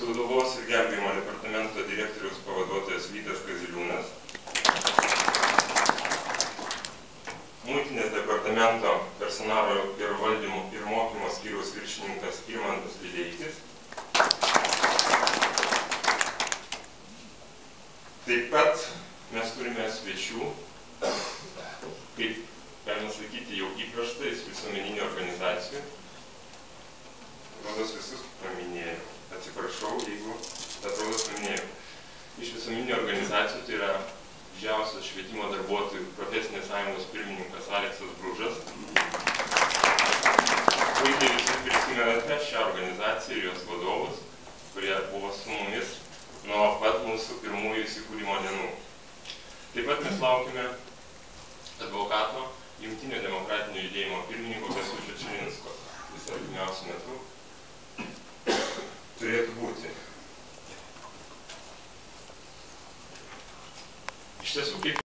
Sūduvos ir gelbėjimo departamento direktoriaus pavaduotojas Vytas Kaziliūnas, Muitinės departamento personalo ir valdymo ir mokymo skyriaus viršininkas Irmantas Lileikis. Taip pat mes turime svečių, kaip galima sakyti, jau įprasta iš visuomeninių organizacijų. Rodos visus paminėjau. Atsiprašau, jeigu atrodos paminėjau. Iš visuomeninių organizacijų tai yra didžiausias švietimo darbuotojų profesinės sąjungos pirmininkas Aleksas Bružas. Puikiai visi prisimenate šią organizaciją ir jos vadovus, kurie buvo su mumis nuo pat mūsų pirmųjų įsikūrimo dienų. Taip pat mes laukime advokato Jungtinio demokratinio judėjimo pirmininko Kęstučio Čilinsko. Jis artimiausiu metu turėtų būti. Iš tiesų, kaip